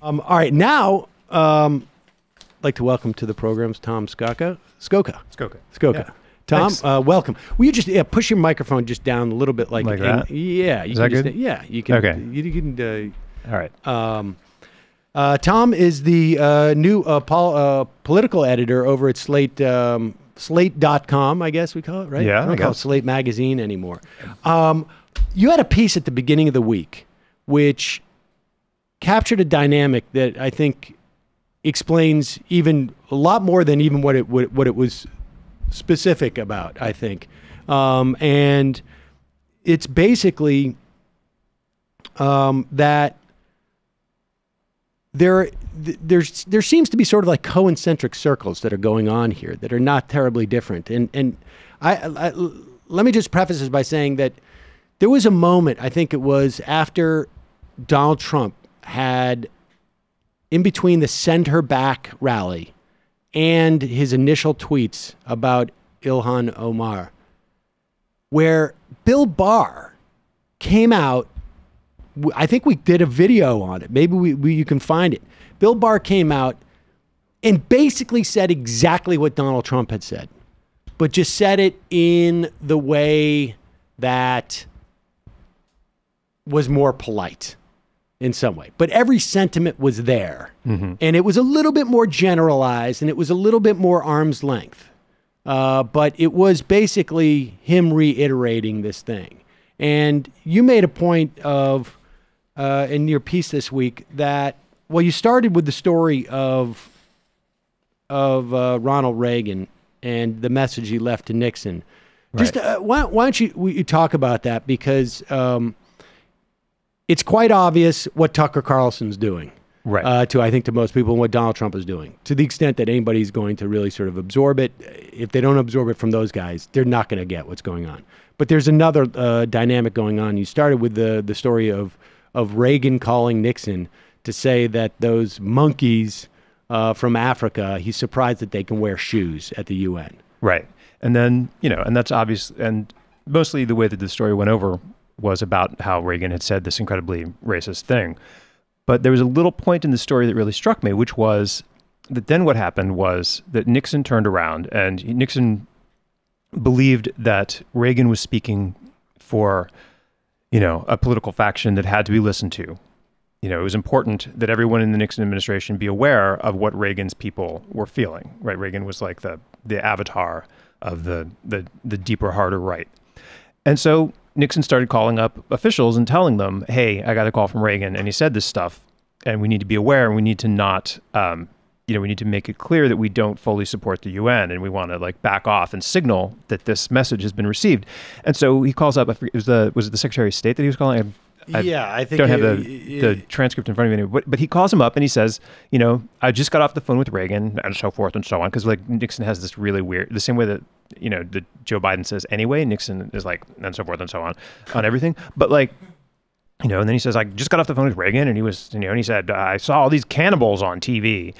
All right, now I'd like to welcome to the programs Tom Scocca. Scocca. Yeah. Tom, welcome. Will you just push your microphone just down a little bit, like that? Yeah, Is that good? Yeah, you can. Okay. You can. All right. Tom is the new political editor over at Slate. Slate.com, I guess we call it, right? Yeah, I don't call it Slate Magazine anymore. You had a piece at the beginning of the week which captured a dynamic that I think explains even a lot more than even what it was specific about, I think. And it's basically that there seems to be sort of like Cohen centric circles that are going on here that are not terribly different. And I let me just preface this by saying that there was a moment, I think it was after Donald Trump had, in between the Send Her Back rally and his initial tweets about Ilhan Omar, where Bill Barr came out. I think we did a video on it. Maybe you can find it. Bill Barr came out and basically said exactly what Donald Trump had said, but just said it in the way that was more polite in some way. But every sentiment was there. Mm-hmm. And it was a little bit more generalized and it was a little bit more arm's length. But it was basically him reiterating this thing. And you made a point of, in your piece this week, that, well, you started with the story of Ronald Reagan and the message he left to Nixon. Right. Just why don't you talk about that? Because it's quite obvious what Tucker Carlson's doing, right? I think to most people, and what Donald Trump is doing. To the extent that anybody's going to really sort of absorb it, if they don't absorb it from those guys, they're not going to get what's going on. But there's another dynamic going on. You started with the story of Reagan calling Nixon to say that those monkeys from Africa, he's surprised that they can wear shoes at the UN. Right. And then, and that's obvious. And mostly the way that the story went over was about how Reagan had said this incredibly racist thing. But there was a little point in the story that really struck me, which was that then what happened was that Nixon turned around and Nixon believed that Reagan was speaking for, a political faction that had to be listened to. It was important that everyone in the Nixon administration be aware of what Reagan's people were feeling, right? Reagan was like the avatar of the deeper, harder right. And so Nixon started calling up officials and telling them, hey, I got a call from Reagan and he said this stuff and we need to be aware and we need to not, we need to make it clear that we don't fully support the UN and we want to back off and signal that this message has been received. And so he calls up, was it the Secretary of State that he was calling? I think don't have the transcript in front of me, but he calls him up and he says, I just got off the phone with Reagan and so forth and so on. Because Nixon has this really weird, the same way that, that Joe Biden says anyway, Nixon is and so forth and so on everything. But and then he says, I just got off the phone with Reagan and he was, and he said, I saw all these cannibals on TV,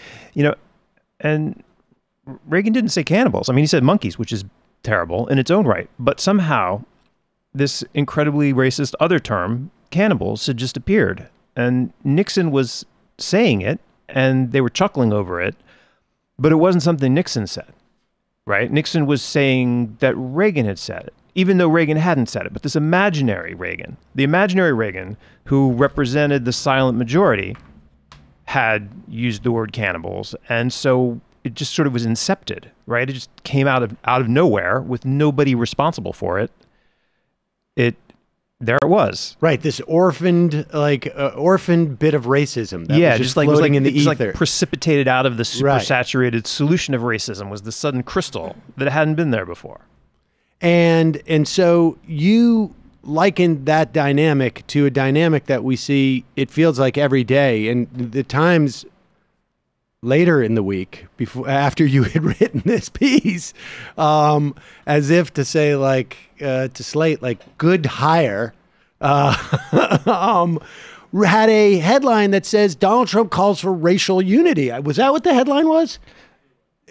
and Reagan didn't say cannibals. I mean, he said monkeys, which is terrible in its own right. But somehow this incredibly racist other term, cannibals, had just appeared. And Nixon was saying it and they were chuckling over it, but it wasn't something Nixon said, right? Nixon was saying that Reagan had said it, even though Reagan hadn't said it. But this imaginary Reagan, the imaginary Reagan who represented the silent majority, had used the word cannibals. And so it just sort of was incepted, right? It just came out of nowhere with nobody responsible for it. There it was. Right, this orphaned bit of racism that was just floating in the ether. Precipitated out of the supersaturated solution of racism was the sudden crystal that hadn't been there before. And so you likened that dynamic to a dynamic that we see, it feels like every day. And the times later in the week, after you had written this piece, as if to say to Slate, good hire, had a headline that says Donald Trump calls for racial unity. Was that what the headline was?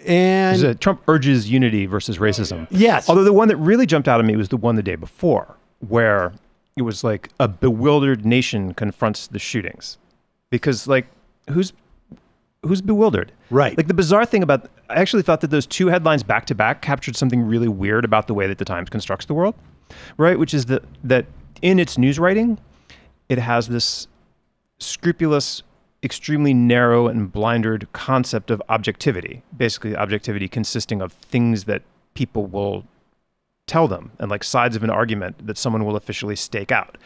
And Trump urges unity versus racism. Yes. Although the one that really jumped out at me was the one the day before, where it was like a bewildered nation confronts the shootings, because like who's bewildered? Right. Like the bizarre thing about, I actually thought that those two headlines back to back captured something really weird about the way that the Times constructs the world, right? Which is that in its news writing, it has this scrupulous, extremely narrow and blindered concept of objectivity. Basically, objectivity consisting of things that people will tell them and like sides of an argument that someone will officially stake out,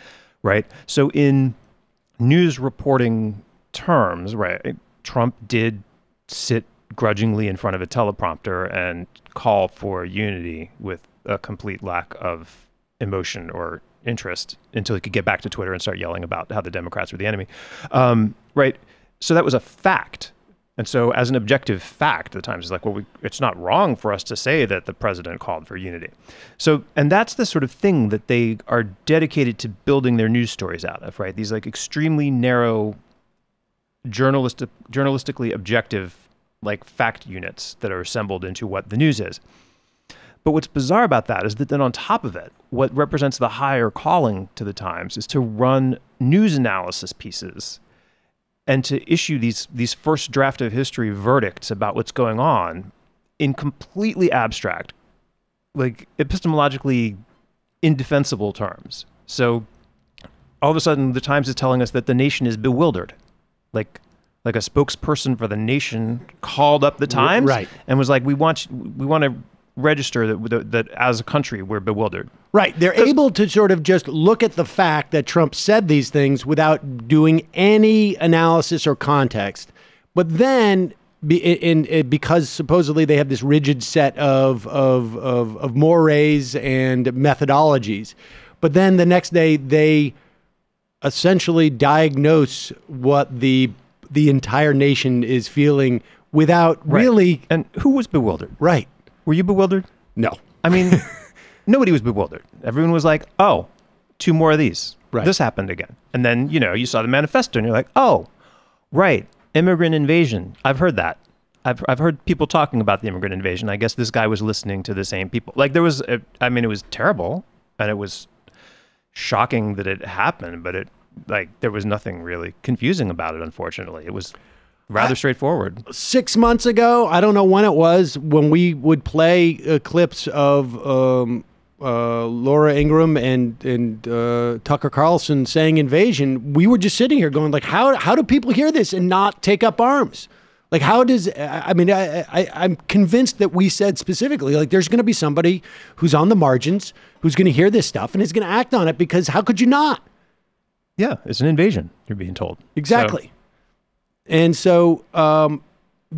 right? So in news reporting terms, right, Trump did sit grudgingly in front of a teleprompter and call for unity with a complete lack of emotion or interest until he could get back to Twitter and start yelling about how the Democrats were the enemy, right? So that was a fact. And so as an objective fact, the Times is like, well, it's not wrong for us to say that the president called for unity. So, and that's the sort of thing that they are dedicated to building their news stories out of, right? These like extremely narrow, journalistically objective, like fact units that are assembled into what the news is. But what's bizarre about that is that then on top of it, what represents the higher calling to the Times is to run news analysis pieces and to issue these first draft of history verdicts about what's going on in completely abstract, like epistemologically indefensible terms. So all of a sudden, the Times is telling us that the nation is bewildered. Like a spokesperson for the nation called up the Times, right, and was like, we want to register that as a country we're bewildered. Right. They're able to sort of just look at the fact that Trump said these things without doing any analysis or context. But then, because supposedly they have this rigid set of mores and methodologies, but then the next day they essentially diagnose what the entire nation is feeling without really. And who was bewildered? Right. Were you bewildered? No. I mean, nobody was bewildered. Everyone was like, oh, 2 more of these. Right. This happened again. And then, you saw the manifesto and you're like, oh, right. Immigrant invasion. I've heard that. I've heard people talking about the immigrant invasion. I guess this guy was listening to the same people. Like it was terrible and it was shocking that it happened, but there was nothing really confusing about it, unfortunately. It was rather straightforward. 6 months ago, I don't know when it was, when we would play clips of Laura Ingraham and Tucker Carlson saying invasion, we were just sitting here going like, how do people hear this and not take up arms? Like, how does, I'm convinced that we said specifically, like, there's going to be somebody who's on the margins, who's going to hear this stuff and is going to act on it, because how could you not? Yeah, it's an invasion, you're being told. Exactly. So. And so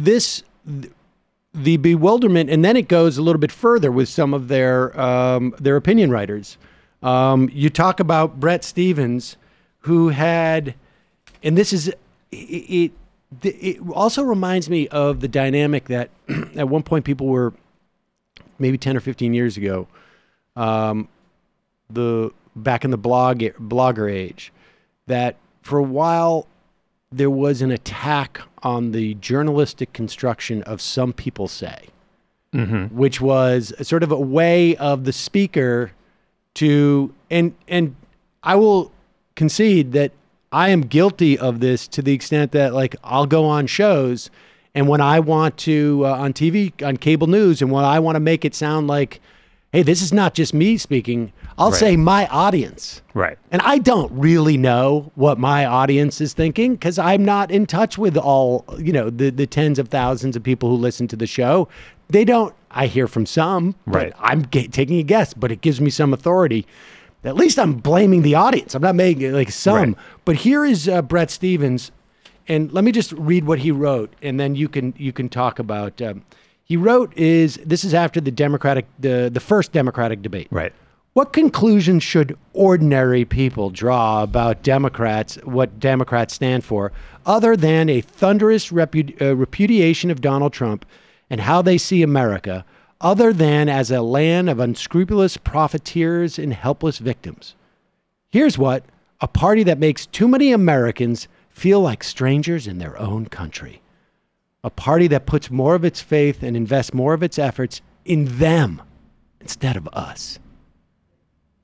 the bewilderment, and then it goes a little bit further with some of their opinion writers. You talk about Bret Stevens, who had, and this is, it also reminds me of the dynamic that at one point people were, maybe 10 or 15 years ago, back in the blogger age, that for a while there was an attack on the journalistic construction of Some People Say, which was sort of a way of the speaker to, and I will concede that I am guilty of this to the extent that, like, I'll go on shows, and when I want to, on TV, on cable news, and when I want to make it sound like, hey, this is not just me speaking, I'll say my audience. Right. And I don't really know what my audience is thinking, because I'm not in touch with all, the tens of thousands of people who listen to the show. They don't, I hear from some, right. But I'm taking a guess, but it gives me some authority. At least I'm blaming the audience. I'm not making it like some. Right. But here is Bret Stevens, and let me just read what he wrote, and then you can talk about. He wrote this is after the first Democratic debate. Right. What conclusions should ordinary people draw about Democrats, what Democrats stand for, other than a thunderous repudiation of Donald Trump and how they see America, other than as a land of unscrupulous profiteers and helpless victims? Here's what: a party that makes too many Americans feel like strangers in their own country. A party that puts more of its faith and invests more of its efforts in them instead of us.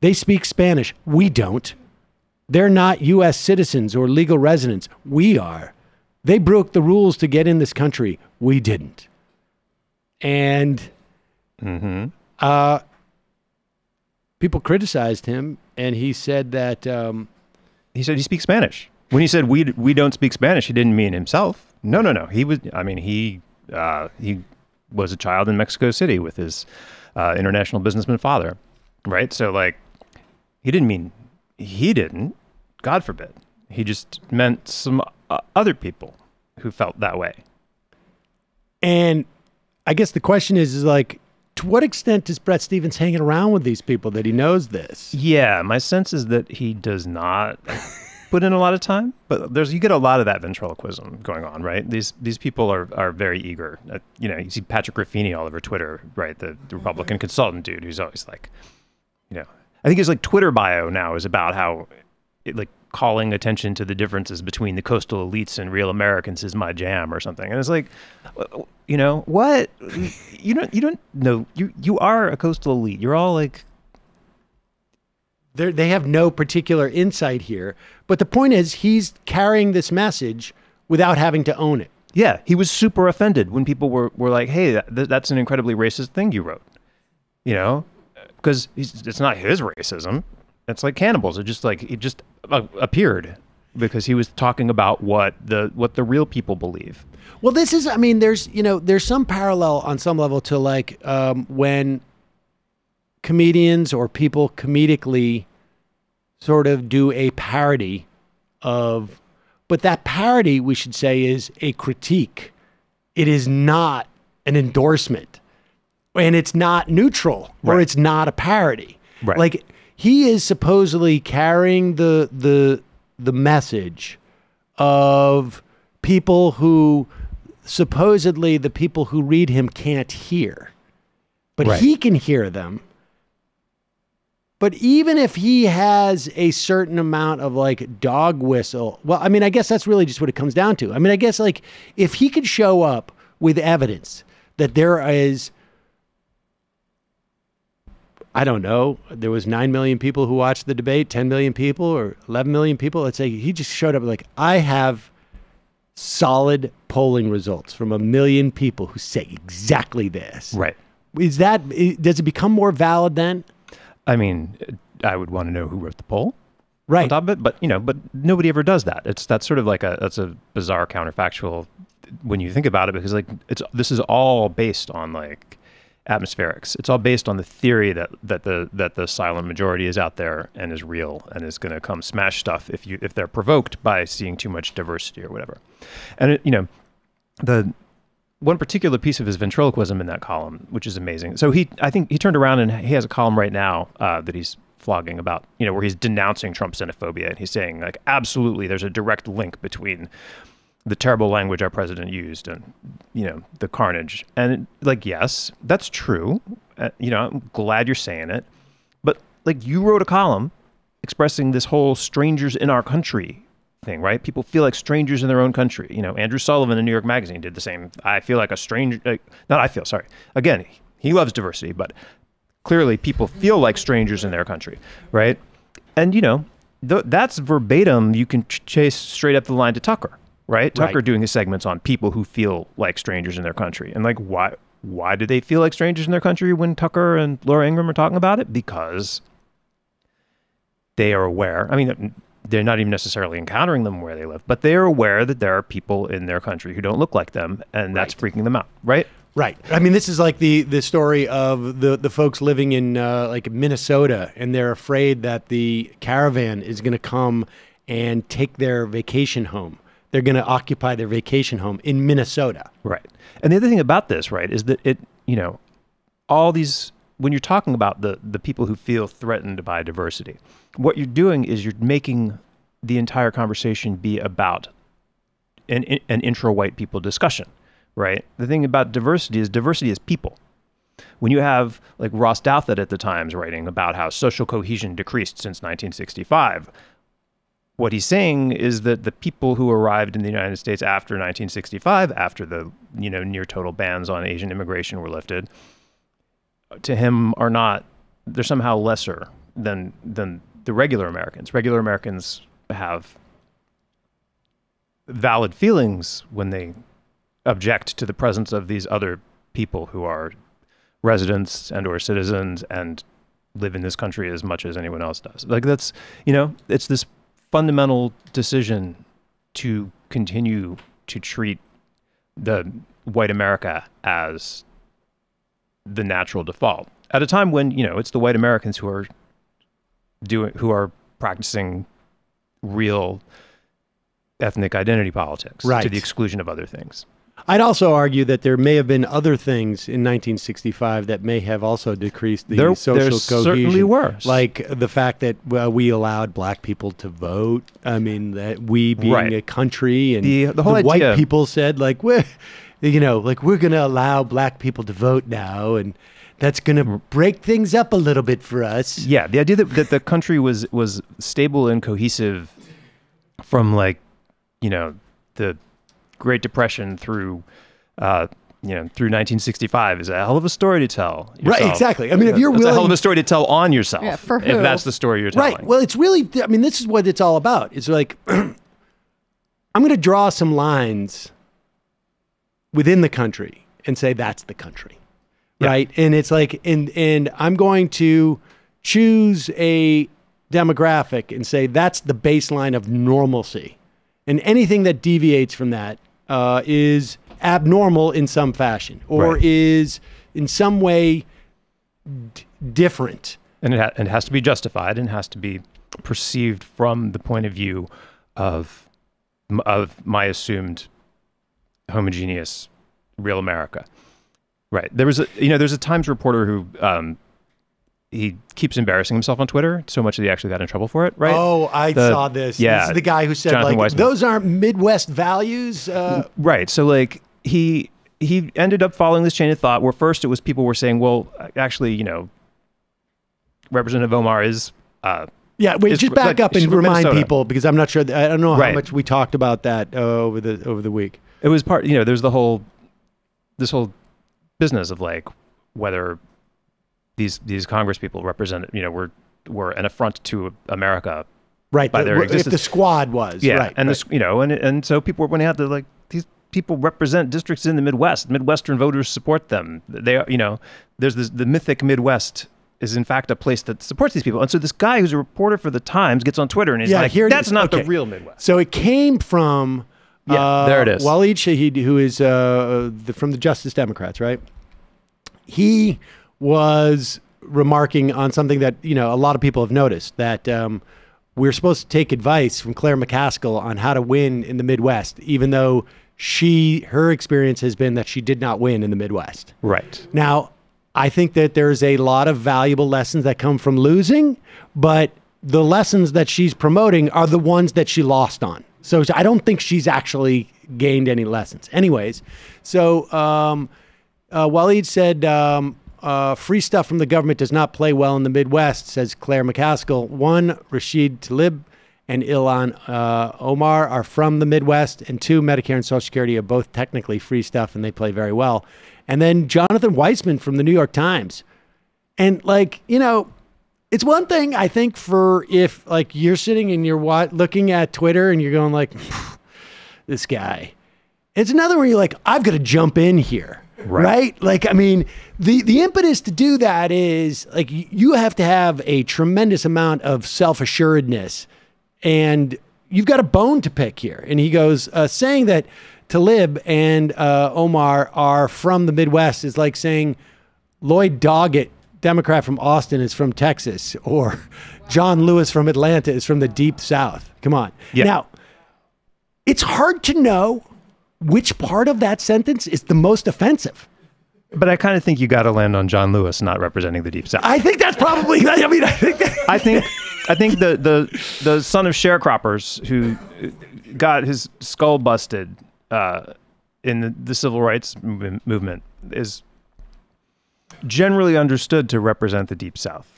They speak Spanish. We don't. They're not U.S. citizens or legal residents. We are. They broke the rules to get in this country. We didn't. And people criticized him, and he said that... he said he speaks Spanish. When he said we don't speak Spanish, he didn't mean himself. No. He was. I mean, he was a child in Mexico City with his international businessman father, right? So like, he didn't mean he didn't. God forbid. He just meant some other people who felt that way. And I guess the question is like, to what extent is Bret Stevens hanging around with these people that he knows this? Yeah, my sense is that he does not put in a lot of time, but you get a lot of that ventriloquism going on, right? These people are very eager. You know, you see Patrick Ruffini all over Twitter, right? The Republican consultant dude who's always like, you know, I think his like Twitter bio now is about how like calling attention to the differences between the coastal elites and real Americans is my jam or something. And it's like, you know, what? You don't know. You are a coastal elite. You're all like, they have no particular insight here. But the point is, he's carrying this message without having to own it. Yeah, he was super offended when people were like, hey, that's an incredibly racist thing you wrote. You know, because it's not his racism. It's like cannibals. It just appeared because he was talking about what the real people believe. Well, this is, I mean, there's some parallel on some level to like when comedians or people comedically sort of do a parody of, but that parody, we should say, is a critique. It is not an endorsement, and it's not neutral, or right. it's not a parody. Right. Like, he is supposedly carrying the message of people who supposedly the people who read him can't hear, but right. he can hear them. But even if he has a certain amount of like dog whistle, well, I mean, I guess that's really just what it comes down to. I mean, I guess like if he could show up with evidence that there is, I don't know, there was 9 million people who watched the debate, 10 million people or 11 million people. Let's say he just showed up like, I have solid polling results from 1 million people who say exactly this. Right. Does it become more valid then? I mean, I would want to know who wrote the poll, right? On top of it, but nobody ever does that. That's sort of like that's a bizarre counterfactual when you think about it, because like this is all based on like atmospherics. It's all based on the theory that the silent majority is out there and is real and is going to come smash stuff if they're provoked by seeing too much diversity or whatever. And the one particular piece of his ventriloquism in that column, which is amazing. So I think he turned around and he has a column right now that he's flogging about, where he's denouncing Trump xenophobia. And he's saying like, absolutely, there's a direct link between the terrible language our president used and, the carnage. And like, yes, that's true. I'm glad you're saying it. But like, you wrote a column expressing this whole strangers in our country thing, right? People feel like strangers in their own country. Andrew Sullivan in New York Magazine did the same. I feel like a stranger. Again, he loves diversity, but clearly people feel like strangers in their country, right? And, that's verbatim. You can chase straight up the line to Tucker, right? Tucker doing his segments on people who feel like strangers in their country. And like, why do they feel like strangers in their country when Tucker and Laura Ingraham are talking about it? Because they are aware. I mean, they're not even necessarily encountering them where they live, but they are aware that there are people in their country who don't look like them, and that's freaking them out, right? Right. I mean, this is like the story of the folks living in like Minnesota, and they're afraid that the caravan is going to come and take their vacation home. They're going to occupy their vacation home in Minnesota. Right. And the other thing about this, right, is that all these, when you're talking about the people who feel threatened by diversity, what you're doing is you're making the entire conversation be about an intra-white people discussion, right? The thing about diversity is people. When you have like Ross Douthat at the Times writing about how social cohesion decreased since 1965, what he's saying is that the people who arrived in the United States after 1965, after the near total bans on Asian immigration were lifted, to him they're somehow lesser than the regular Americans. Regular Americans have valid feelings when they object to the presence of these other people who are residents and or citizens and live in this country as much as anyone else does. Like that's, it's this fundamental decision to continue to treat the white America as the natural default at a time when, it's the white Americans who are practicing real ethnic identity politics to the exclusion of other things. I'd also argue that there may have been other things in 1965 that may have also decreased the social cohesion. Certainly were. Like the fact that we allowed black people to vote. I mean, that we being a country and the whole white idea, people said, like, we're going to allow black people to vote now, and that's going to break things up a little bit for us. Yeah, the idea that the country was stable and cohesive from the Great Depression through 1965 is a hell of a story to tell yourself. Right, exactly. I mean, if you're willing... It's a hell of a story to tell on yourself. Yeah, for who? If that's the story you're telling. Right. Well, it's really... I mean, this is what it's all about. It's like, I'm going to draw some lines within the country and say that's the country. Yeah. Right? And it's like... And I'm going to choose a demographic and say that's the baseline of normalcy. And anything that deviates from that is abnormal in some fashion or is in some way different. And it has to be justified and has to be perceived from the point of view of my assumed homogeneous real America. Right. There's a Times reporter who he keeps embarrassing himself on Twitter so much that he actually got in trouble for it, right? Oh, I saw this. Yeah, this is the guy who said, Jonathan like, Weissman. those aren't Midwest values. Right. So, like, he ended up following this chain of thought where first it was people were saying, well, actually, Representative Omar is... just back up and remind Minnesota. people, because I'm not sure, I don't know how much we talked about that over the week. It was part, there's this whole business of, like, whether... These Congress people represented, were an affront to America, right? By their existence. If the squad was, right? And this, and so people were pointing out that like these people represent districts in the Midwest. Midwestern voters support them. They, there's the mythic Midwest is in fact a place that supports these people. And so this guy who's a reporter for the Times gets on Twitter and he's like, "That's not the real Midwest." So it came from there it is. Waleed Shahid, who is from the Justice Democrats, right? He was remarking on something that, a lot of people have noticed, that we're supposed to take advice from Claire McCaskill on how to win in the Midwest, even though her experience has been that she did not win in the Midwest. Right. Now, I think that there's a lot of valuable lessons that come from losing, but the lessons that she's promoting are the ones that she lost on. So I don't think she's actually gained any lessons. Anyways, so Waleed said... free stuff from the government does not play well in the Midwest, says Claire McCaskill. One, Rashid Tlaib and Ilhan Omar are from the Midwest, and two, Medicare and Social Security are both technically free stuff, and they play very well. And then Jonathan Weissman from the New York Times. And, like, it's one thing, I think, for if, like, you're sitting and you're looking at Twitter and you're going, like, this guy. It's another where you're like, I've got to jump in here. Right? Like, I mean, the impetus to do that is like you have to have a tremendous amount of self-assuredness, and you've got a bone to pick here. And he goes, saying that Tlaib and Omar are from the Midwest is like saying Lloyd Doggett, Democrat from Austin, is from Texas, or John Lewis from Atlanta is from the Deep South. Come on. Yeah. Now, it's hard to know which part of that sentence is the most offensive. But I kind of think you got to land on John Lewis not representing the Deep South. I think that's probably. I think the son of sharecroppers who got his skull busted in the civil rights movement is generally understood to represent the Deep South.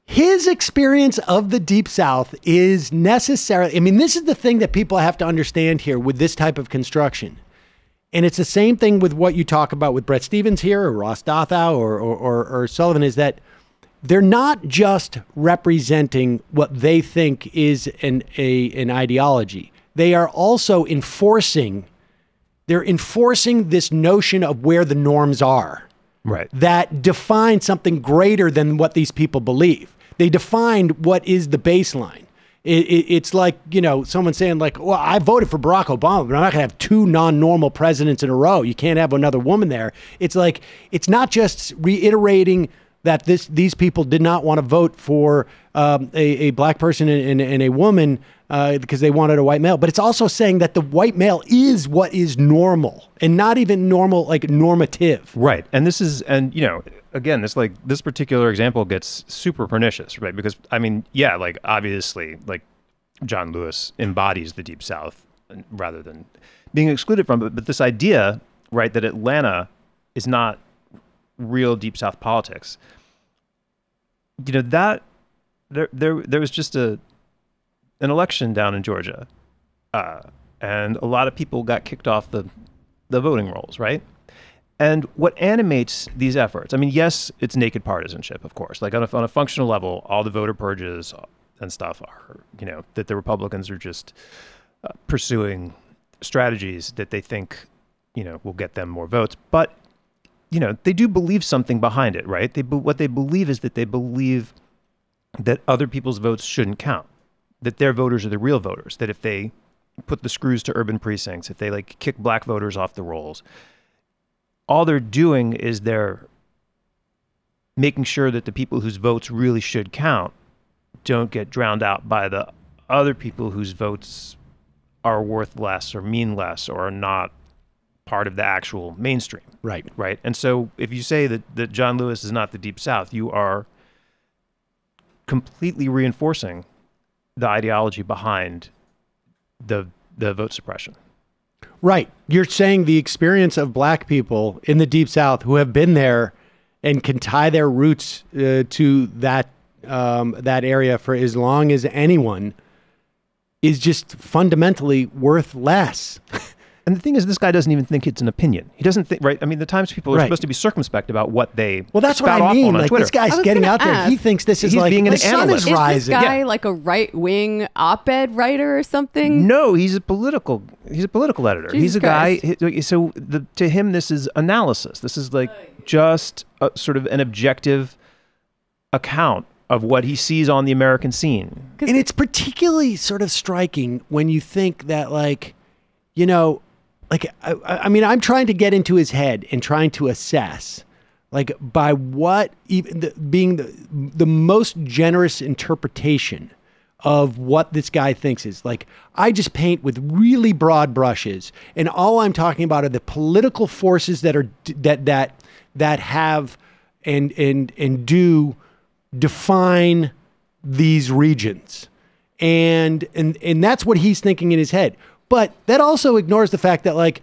His experience of the Deep South is necessarily, I mean, this is the thing that people have to understand here with this type of construction. And it's the same thing with what you talk about with Bret Stevens here, or Ross Douthow, or Sullivan, is that they're not just representing what they think is an ideology. They are also enforcing this notion of where the norms are. Right. That define something greater than what these people believe. They defined what is the baseline. It's like, someone saying like, well, I voted for Barack Obama, but I'm not going to have two non-normal presidents in a row. You can't have another woman there. It's like, it's not just reiterating that these people did not want to vote for a black person and a woman because they wanted a white male. But it's also saying that the white male is what is normal and not even normal, like normative. Right. And this is, again, this particular example gets super pernicious, right? Because, obviously, John Lewis embodies the Deep South rather than being excluded from it. But this idea, right, that Atlanta is not real Deep South politics, that there was just an election down in Georgia, and a lot of people got kicked off the voting rolls, right? And what animates these efforts, yes, it's naked partisanship, of course. Like on a functional level, all the voter purges and stuff are, that the Republicans are just pursuing strategies that they think, will get them more votes. But, they do believe something behind it, right? What they believe is that they believe that other people's votes shouldn't count, that their voters are the real voters, that if they put the screws to urban precincts, if they kick black voters off the rolls, all they're doing is they're making sure that the people whose votes really should count don't get drowned out by the other people whose votes are worth less or mean less or are not part of the actual mainstream. Right. Right. And so if you say that John Lewis is not the Deep South, you are completely reinforcing the ideology behind the vote suppression. Right. You're saying the experience of black people in the Deep South who have been there and can tie their roots to that area for as long as anyone is just fundamentally worth less. And the thing is, this guy doesn't even think it's an opinion. He doesn't think, right? The Times people are supposed to be circumspect about what they that's what I mean. Like, this guy's getting out there. He thinks this is like being an the sun analyst. is rising. Is this guy like a right-wing op-ed writer or something? No, he's a political editor. Jesus he's a Christ. guy. So to him, this is analysis. This is just sort of an objective account of what he sees on the American scene. And it's particularly sort of striking when you think that I'm trying to get into his head and trying to assess, by what even being the most generous interpretation of what this guy thinks is. I just paint with really broad brushes, and all I'm talking about are the political forces that are that have and do define these regions, and that's what he's thinking in his head. But that also ignores the fact that,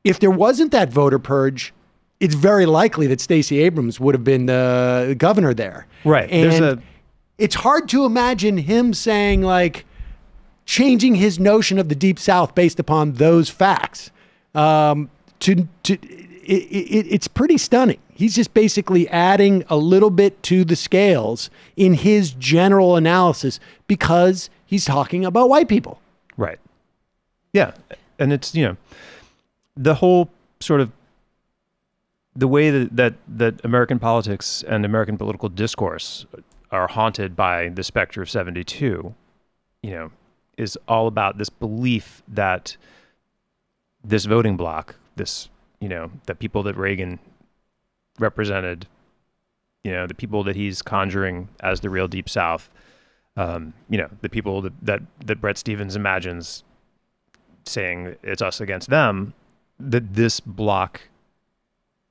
if there wasn't that voter purge, it's very likely that Stacey Abrams would have been the governor there. Right. And it's hard to imagine him saying, changing his notion of the Deep South based upon those facts. It's pretty stunning. He's just basically adding a little bit to the scales in his general analysis because he's talking about white people. Right. Yeah. And it's, the whole sort of the way that American politics and American political discourse are haunted by the specter of 72, is all about this belief that this voting bloc, the people that Reagan represented, the people that he's conjuring as the real Deep South, the people that Bret Stevens imagines saying it's us against them, that this bloc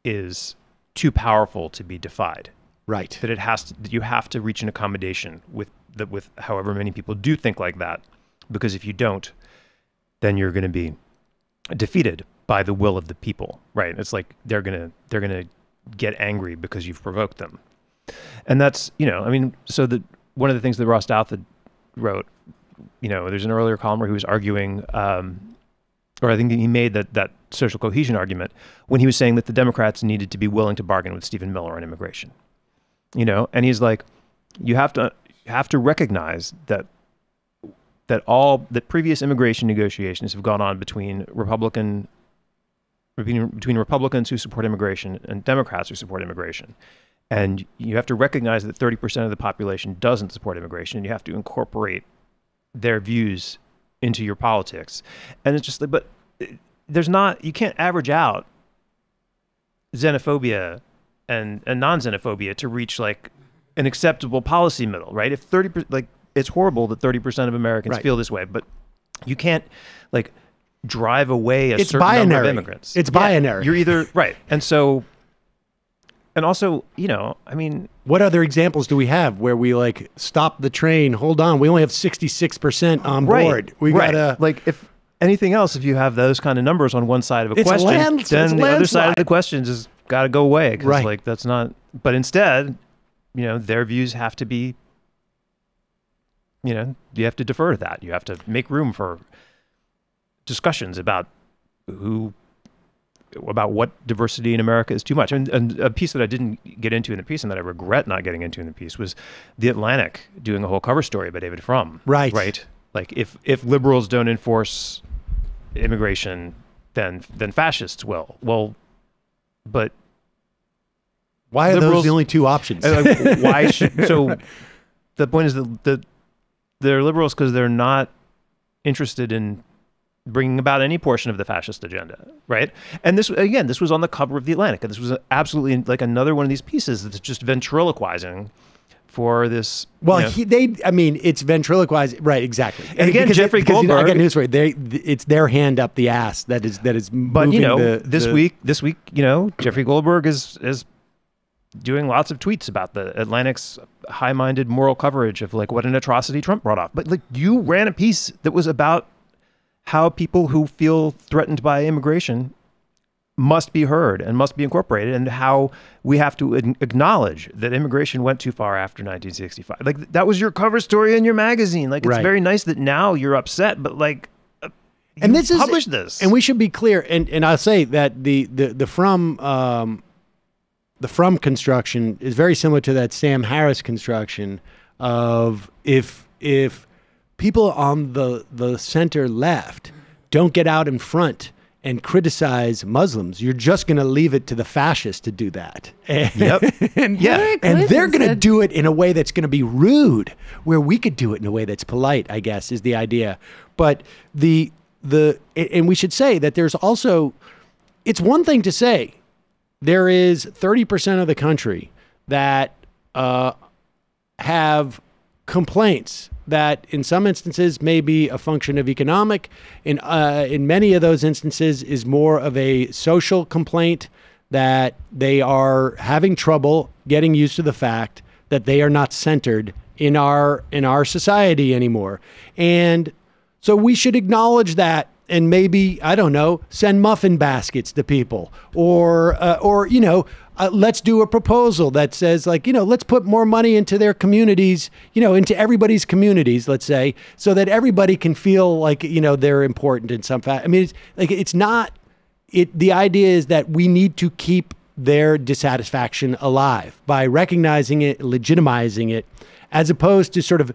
is too powerful to be defied. Right. That you have to reach an accommodation with however many people do think like that, because if you don't, then you're going to be defeated by the will of the people. Right. It's like they're going to get angry because you've provoked them. And that's, so one of the things that Ross Douthat wrote, there's an earlier column where he was arguing, or I think he made that social cohesion argument when he was saying that the Democrats needed to be willing to bargain with Stephen Miller on immigration. you know, and he's like, you have to recognize that all the previous immigration negotiations have gone on between Republicans who support immigration and Democrats who support immigration. And you have to recognize that 30% of the population doesn't support immigration, and you have to incorporate their views into your politics. And it's just like, but you can't average out xenophobia and non-xenophobia to reach like an acceptable policy middle, right? If 30%, like, it's horrible that 30% of Americans feel this way, but you can't like drive away a certain number of immigrants. It's binary. You're either right. And so, and also, you know, I mean, what other examples do we have where we like stop the train? Hold on, we only have 66% on board. We gotta like, if anything else, if you have those kind of numbers on one side of a question, then the other side of the questions has got to go away. Because like that's not. But instead, you know, their views have to be. You know, you have to defer to that. You have to make room for discussions about what diversity in America is too much. And a piece that I didn't get into in the piece and that I regret not getting into in the piece was The Atlantic doing a whole cover story about David Frum. Right. Like if liberals don't enforce immigration, then fascists will. Well, but why are those the only two options? Why should, so the point is that they're liberals because they're not interested in bringing about any portion of the fascist agenda, right? And this was on the cover of The Atlantic, and this was absolutely like another one of these pieces that's just ventriloquizing for this. Well, it's ventriloquizing, right? Exactly. And again, Jeffrey Goldberg. I got news for you. It's their hand up the ass that is. But moving you know, this week, you know, Jeffrey Goldberg is doing lots of tweets about the Atlantic's high-minded moral coverage of like what an atrocity Trump brought off. But like you ran a piece that was about how people who feel threatened by immigration must be heard and must be incorporated, and how we have to acknowledge that immigration went too far after 1965. Like that was your cover story in your magazine. Like it's very nice that now you're upset, but like and this published this. And we should be clear, and I'll say that the Frum construction is very similar to that Sam Harris construction of if people on the center left don't get out in front and criticize Muslims, you're just going to leave it to the fascists to do that. And, and they're going to do it in a way that's going to be rude, where we could do it in a way that's polite, I guess, is the idea. But and we should say that there's also, it's one thing to say, there is 30% of the country that have complaints that in some instances may be a function of economic, in many of those instances is more of a social complaint, that they are having trouble getting used to the fact that they are not centered in our society anymore. And so we should acknowledge that, and maybe, I don't know, send muffin baskets to people, or you know, let's do a proposal that says, like, you know, let's put more money into their communities, you know, into everybody's communities, let's say, so that everybody can feel like, you know, they're important in some fact. I mean, the idea is that we need to keep their dissatisfaction alive by recognizing it, legitimizing it, as opposed to sort of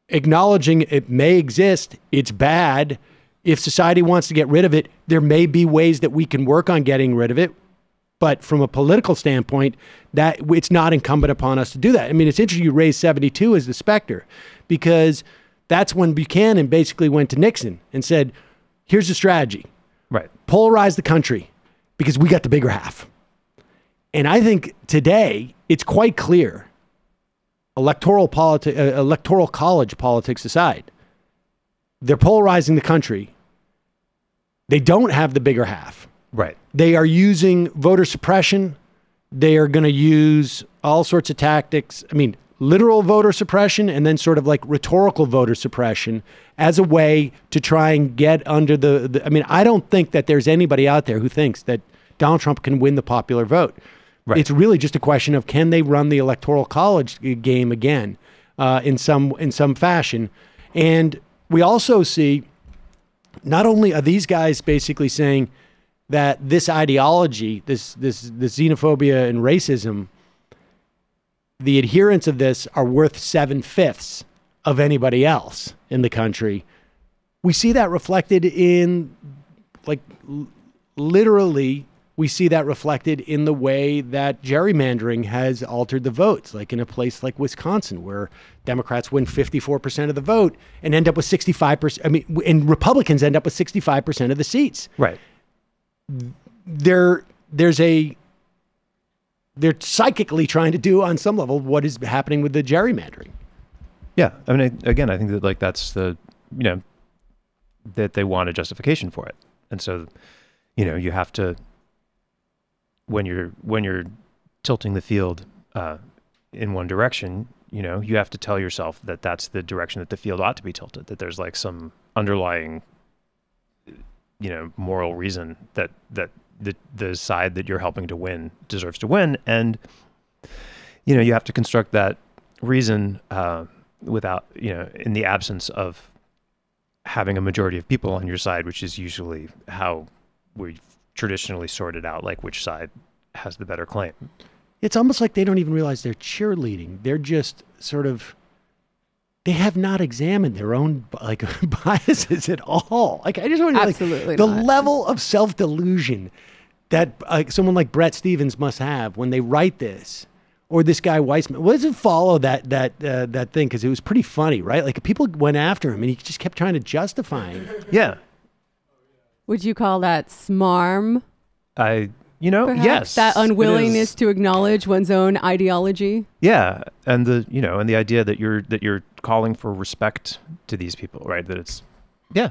acknowledging it may exist, it's bad. If society wants to get rid of it, there may be ways that we can work on getting rid of it. But from a political standpoint, that it's not incumbent upon us to do that. I mean, it's interesting you raised 72 as the specter, because that's when Buchanan basically went to Nixon and said, here's the strategy. Right. Polarize the country because we got the bigger half. And I think today it's quite clear, electoral college politics aside, they're polarizing the country. They don't have the bigger half. Right. They are using voter suppression. They are going to use all sorts of tactics. I mean, literal voter suppression and then sort of like rhetorical voter suppression as a way to try and get under the I mean, I don't think that there's anybody out there who thinks that Donald Trump can win the popular vote. Right. It's really just a question of, can they run the electoral college game again in some fashion? And we also see, not only are these guys basically saying that this ideology, this xenophobia and racism, the adherents of this are worth 7/5 of anybody else in the country. We see that reflected in, like, literally, we see that reflected in the way that gerrymandering has altered the votes, like in a place like Wisconsin, where Democrats win 54% of the vote and end up with 65%. I mean, and Republicans end up with 65% of the seats. Right. They're psychically trying to do on some level what is happening with the gerrymandering. Yeah. I mean, again, I think that like that's the, that they want a justification for it. And so, you have to, when you're tilting the field in one direction, you have to tell yourself that that's the direction that the field ought to be tilted, that there's like some underlying, moral reason that the side that you're helping to win deserves to win. And, you have to construct that reason without, in the absence of having a majority of people on your side, which is usually how we've traditionally sorted out, like which side has the better claim. It's almost like they don't even realize they're cheerleading. They're just sort of, they have not examined their own biases at all. Like, I just want to Absolutely the not. level of self-delusion that someone like Bret Stevens must have when they write this, or this guy Weissman. What does it follow that thing? Because it was pretty funny, right? Like, people went after him and he just kept trying to justify him. Yeah. Would you call that smarm? Perhaps? Yes. That unwillingness to acknowledge one's own ideology. Yeah, and the idea that you're calling for respect to these people, right? That it's, yeah,